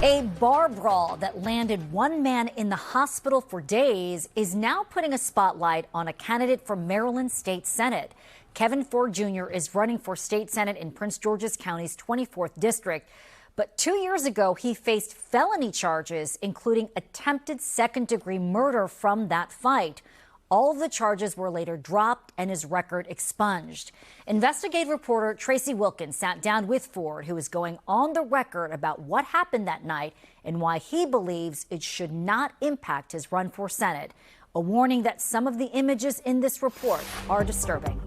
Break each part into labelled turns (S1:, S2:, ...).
S1: A bar brawl that landed one man in the hospital for days is now putting a spotlight on a candidate for Maryland State Senate. Kevin Ford Jr. is running for state Senate in Prince George's County's 24th district. But 2 years ago, he faced felony charges, including attempted second-degree murder from that fight. All of the charges were later dropped and his record expunged. Investigative reporter Tracee Wilkins sat down with Ford, who is going on the record about what happened that night and why he believes it should not impact his run for Senate. A warning that some of the images in this report are disturbing.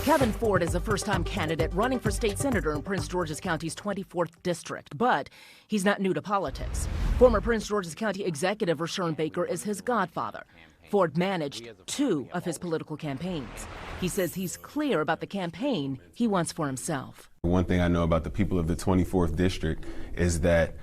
S2: Kevin Ford is a first-time candidate running for state senator in Prince George's County's 24th district, but he's not new to politics. Former Prince George's County executive Rashawn Baker is his godfather. Ford managed 2 of his political campaigns. He says he's clear about the campaign he wants for himself.
S3: One thing I know about the people of the 24th district is that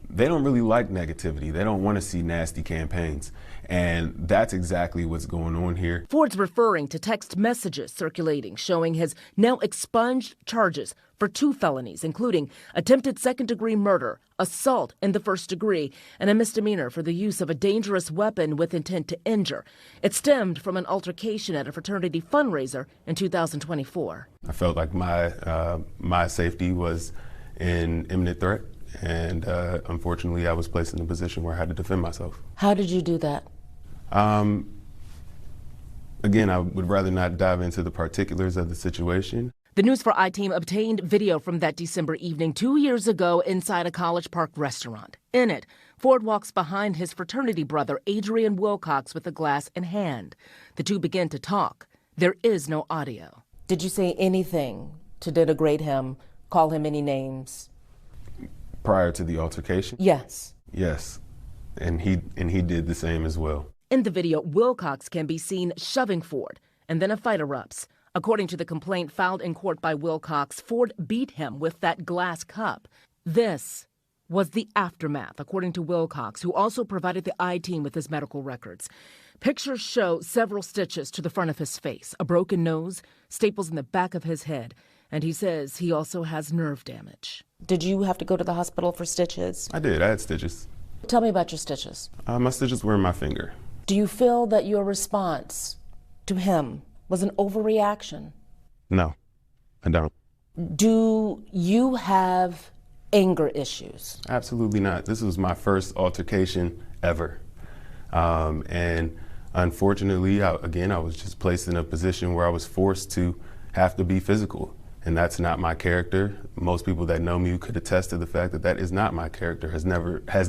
S3: they don't really like negativity. They don't want to see nasty campaigns. And that's exactly what's going on here.
S2: Ford's referring to text messages circulating showing his now expunged charges for 2 felonies, including attempted second-degree murder, assault in the first degree, and a misdemeanor for the use of a dangerous weapon with intent to injure. It stemmed from an altercation at a fraternity fundraiser in 2024.
S3: I felt like my safety was in imminent threat. And unfortunately, I was placed in a position where I had to defend myself.
S2: How did you do that?
S3: Again, I would rather not dive into the particulars of the situation.
S2: The News 4 I-team obtained video from that December evening 2 years ago inside a College Park restaurant. In it, Ford walks behind his fraternity brother, Adrian Wilcox, with a glass in hand. The two begin to talk. There is no audio.
S4: Did you say anything to denigrate him, call him any names?
S3: Prior to the altercation?
S4: Yes.
S3: Yes. And he did the same as well.
S2: In the video, Wilcox can be seen shoving Ford, and then a fight erupts. According to the complaint filed in court by Wilcox, Ford beat him with that glass cup. This was the aftermath, according to Wilcox, who also provided the I-team with his medical records. Pictures show several stitches to the front of his face, a broken nose, staples in the back of his head, and he says he also has nerve damage.
S4: Did you have to go to the hospital for stitches?
S3: I did. I had stitches.
S4: Tell me about your stitches.
S3: My stitches were in my finger.
S4: Do you feel that your response to him was an overreaction?
S3: No, I don't.
S4: Do you have anger issues?
S3: Absolutely not. This was my first altercation ever. And unfortunately, I was just placed in a position where I was forced to have to be physical. And that's not my character. Most people that know me could attest to the fact that that is not my character, has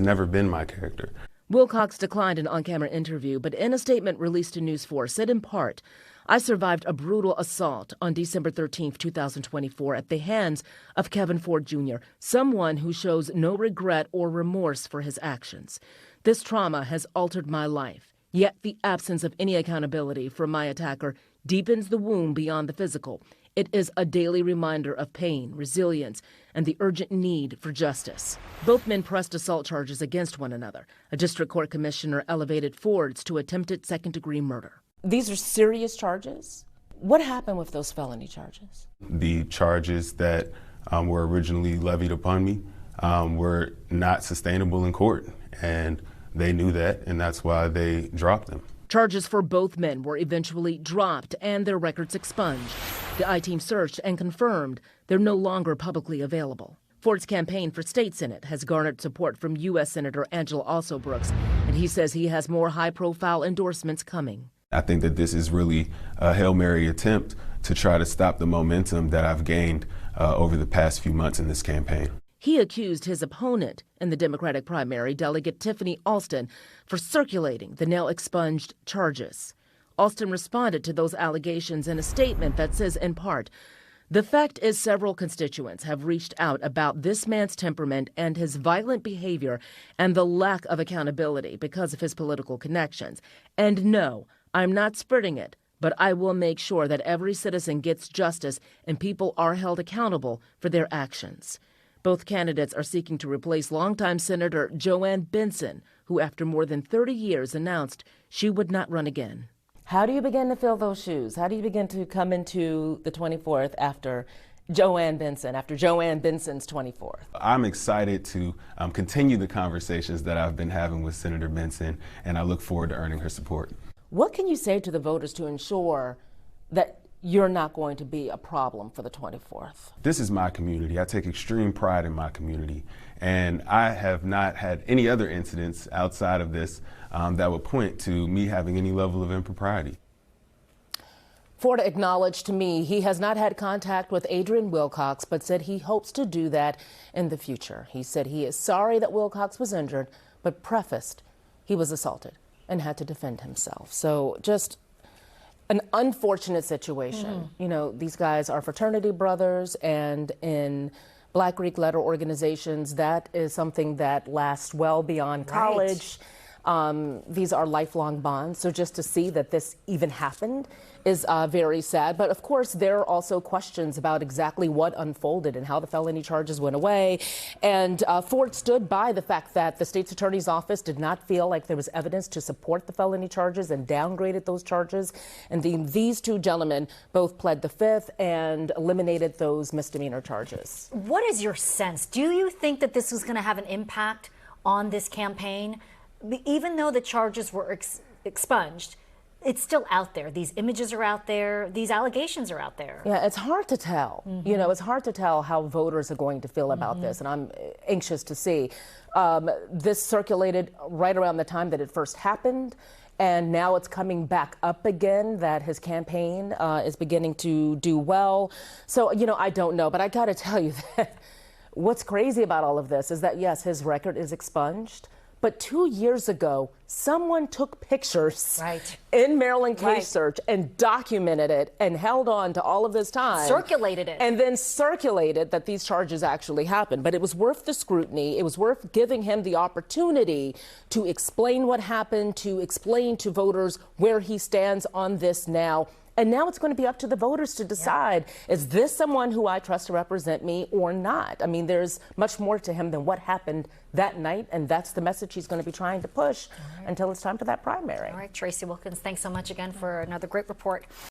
S3: never been my character.
S2: Wilcox declined an on-camera interview, but in a statement released to News 4, said in part, "I survived a brutal assault on December 13, 2024 at the hands of Kevin Ford Jr., someone who shows no regret or remorse for his actions. This trauma has altered my life, yet the absence of any accountability from my attacker deepens the wound beyond the physical. It is a daily reminder of pain, resilience, and the urgent need for justice." Both men pressed assault charges against one another. A district court commissioner elevated Ford's to attempted second-degree murder.
S4: These are serious charges? What happened with those felony charges?
S3: The charges that were originally levied upon me were not sustainable in court, and they knew that, and that's why they dropped them.
S2: Charges for both men were eventually dropped and their records expunged. The I-team searched and confirmed they're no longer publicly available. Ford's campaign for state Senate has garnered support from U.S. Senator Angela Alsobrooks, and he says he has more high-profile endorsements coming.
S3: I think that this is really a Hail Mary attempt to try to stop the momentum that I've gained over the past few months in this campaign.
S2: He accused his opponent in the Democratic primary, Delegate Tiffany Alston, for circulating the now expunged charges. Alston responded to those allegations in a statement that says, in part, "The fact is several constituents have reached out about this man's temperament and his violent behavior and the lack of accountability because of his political connections. And no, I'm not spreading it, but I will make sure that every citizen gets justice and people are held accountable for their actions." Both candidates are seeking to replace longtime Senator Joanne Benson, who after more than 30 years announced she would not run again.
S4: How do you begin to fill those shoes? How do you begin to come into the 24th after Joanne Benson after Joanne Benson's 24th?
S3: I'm excited to continue the conversations that I've been having with Senator Benson, and I look forward to earning her support.
S4: What can you say to the voters to ensure that you're not going to be a problem for the 24th?
S3: This is my community. I take extreme pride in my community, and I have not had any other incidents outside of this that would point to me having any level of impropriety.
S4: Ford acknowledged to me he has not had contact with Adrian Wilcox, but said he hopes to do that in the future. He said he is sorry that Wilcox was injured, but prefaced he was assaulted and had to defend himself. So just an unfortunate situation. You know, these guys are fraternity brothers, and in Black Greek letter organizations, that is something that lasts well beyond college. These are lifelong bonds. So just to see that this even happened is very sad. But of course, there are also questions about exactly what unfolded and how the felony charges went away. And Ford stood by the fact that the state's attorney's office did not feel like there was evidence to support the felony charges and downgraded those charges. And these two gentlemen both pled the fifth and eliminated those misdemeanor charges.
S1: What is your sense? Do you think that this was going to have an impact on this campaign? Even though the charges were expunged, it's still out there. These images are out there. These allegations are out there.
S4: Yeah, it's hard to tell. You know, it's hard to tell how voters are going to feel about this, and I'm anxious to see. This circulated right around the time that it first happened, and now it's coming back up again that his campaign is beginning to do well. So, you know, I don't know, but I got to tell you that what's crazy about all of this is that, yes, his record is expunged. But 2 years ago, someone took pictures in Maryland Case Search and documented it and held on to all of this time.
S1: Circulated it.
S4: And then circulated that these charges actually happened. But it was worth the scrutiny. It was worth giving him the opportunity to explain what happened, to explain to voters where he stands on this now. And now it's going to be up to the voters to decide, is this someone who I trust to represent me or not? I mean, there's much more to him than what happened that night, and that's the message he's going to be trying to push until it's time for that primary.
S1: All right, Tracee Wilkins, thanks so much again for another great report.